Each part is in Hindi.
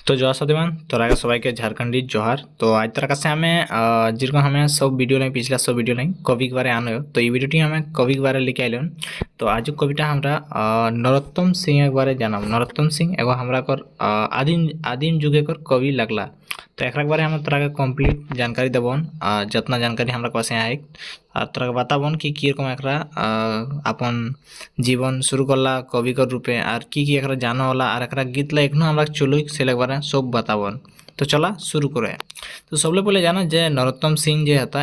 তো জয় সাথীমান তোর আগে সবাইকে ঝাড়খণ্ডী জোহার। তো আজ তোর কাছে আমি যেরকম আমি সব ভিডিও नहीं पिछला सब वीडियो नहीं कवि के बारे आनो तो ये वीडियो हमें कवि के बारे लेके आइलन। तो आज कविता हमरा नरोत्तम सिंह के बारे जानम। नरोत्तम सिंह एगो हमरा कर आदिम आदिम जुगे कर कवि लगला। तो एक बारे हम तोरा के कंप्लीट जानकारी देबन, जितना जानकारी हमरा पास है और तोरा के बताबन कि रकम एकरा अपन जीवन शुरू करला कवि कर रूपे और की एकरा जानो होला और एकरा गीत ला एखनो हमरा चलो से बारे सब बताबन। तो चला शुरू करे। तो सबले पहले जाना जे नरोत्तम सिंह जे हता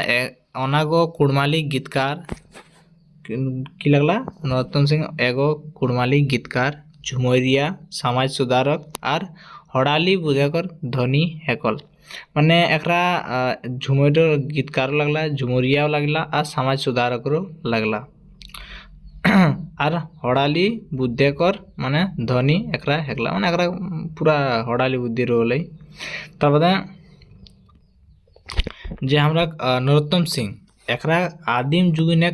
अनागो कुड़माली गीतकार की लगला। नरोत्तम सिंह एगो कुड़माली गीतकार, झुमरिया, समाज सुधारक और हड़ाली बुझाकर धनी हेकल। माने एकरा झुमर गीतकार लगला, झुमरिया लगला और समाज सुधारक लगला और हड़ाली बुद्धेकर माने धनी एकरा हेकला। माने एकरा पूरा हड़ाली बुद्धि रोल। तार जे हमरा नरोत्तम सिंह एकरा आदिम जुगिन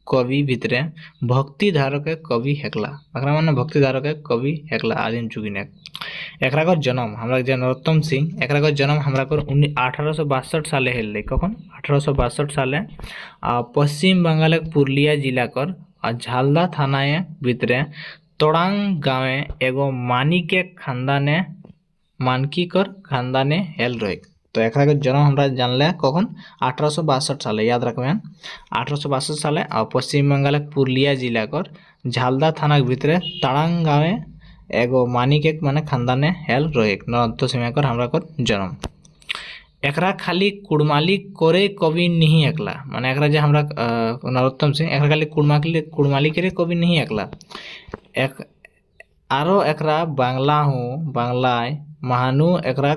कवि भितरे भक्ति धारक कवि हेकला। एकरा माने भक्ति धारक कवि हेकला आदिम जुगिन। एकरा कर जन्म हमरा जे नरोत्तम सिंह एकरा कर जन्म हमरा कर 1862 साले हेल। कखन 1862 साले पश्चिम बंगाल पुरुलिया जिला कर झालदा थाना भितरे तोड़ांग गाँवे एगो मानिके खानदाने मानकी कर खानदाने हेल रहे। तो एकरा के जन्म हमरा जानले कखन 1862 साले, याद रखबेन 1862 साले पश्चिम बंगाल पुरुलिया जिला कर झालदा थाना भितरे तड़ांग गाँवे एगो मानिके माने खानदाने हेल रहे। नरोत्तम सिंह कर हमरा कर जन्म। एकरा खाली कुड़माली करे कवि नहीं एकला। माने एकरा जे हमरा नरोत्तम सिंह एकरा खाली कुड़माली करे कवि नहीं एकला। एक आरो एकरा बांग्ला हूँ बांग्लाय महानु एकरा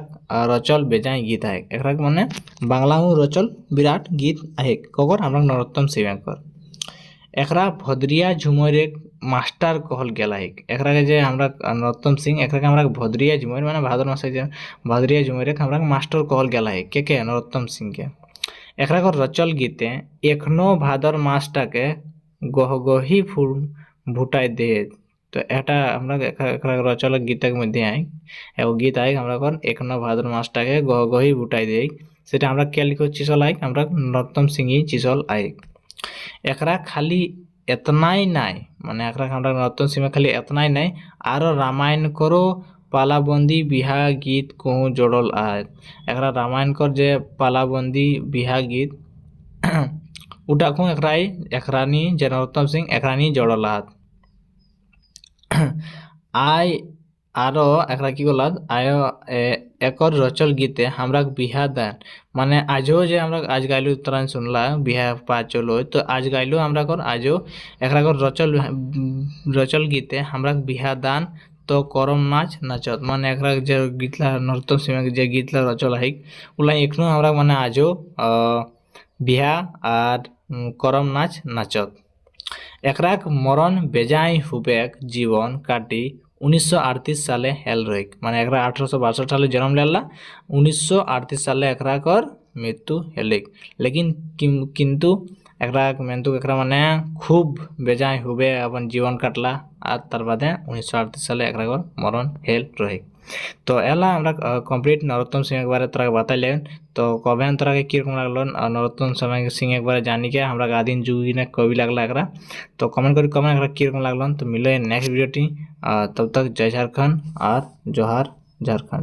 रचल बेजाय गीत है। एकरा माने बांग्ला हूँ रचल विराट गीत है ककर हमरा नरोत्तम सिंह कर। एकरा भद्रिया झुमर मास्टर कहल गेला है। एकरा के जे हमरा नरोत्तम सिंह एकरा के हमरा भद्रिया झुमर माने भादर मास जे भद्रिया झुमर हमरा मास्टर कहल गेला है के नरोत्तम सिंह के। एकरा कर रचल गीते एखनो भादर मासटा के गहगही फूल भुटाई दे। तो एटा हमरा एकरा रचल गीत के मध्य है एगो गीत है हमरा कर एखनो भादर मासटा के गहगही भुटाई दे। सेटा हमरा के लिखो चिसल है हमरा नरोत्तम सिंह ही चिसल है। एकरा खाली एतना ही नाई माने एकरा हमरा नरोत्तम सिंह खाली एतना ही नाई आरो रामायण करो पालाबंदी बिहा गीत कहूँ जोड़ल है। एकरा रामायण कर जे पालाबंदी बिहा गीत उटा कहूँ एकरानी जे नरोत्तम सिंह एकरानी जोड़ल है। आय आरो एकरा की बोलत आयो एकर रचल गीते हमरा बिहा दान माने आजो जे हमरा आज गाइलो तरह सुनला बिहा पा चलो। तो आज गाइलो हमरा कर आजो एकरा कर रचल गीते हमरा बिहा दान तो करम नाच नाचत। माने एकरा जे गीतला नरोत्तम सिंह जे गीतला रचल है उला एखनो हमरा माने आजो बिहा और करम नाच नाचत। एकरा मरण बेजाय हुबेक जीवन काटी 1938 साले हेल रहे। माने एकरा 1862 साले जन्म लेला 1938 साले एकरा कर मृत्यु हेले। लेकिन किंतु एकरा मेंतु एकरा माने खूब बेजाय हुबे अपन जीवन काटला और तार बादे 1938 साले एकरा कर मरण हेल रहे। तो एला हमरा कंप्लीट नरोत्तम सिंह के बारे तोरा बताइले। तो कबेन तोरा के रकम लागलो नरोत्तम सिंह के बारे जानी के हमरा आदिम जुगी ने कवि लागला एकरा। तो कमेंट करी कमेंट एकरा रकम लागलो। तो मिले नेक्स्ट वीडियो टी तब तक जय झारखंड और जोहार झारखंड।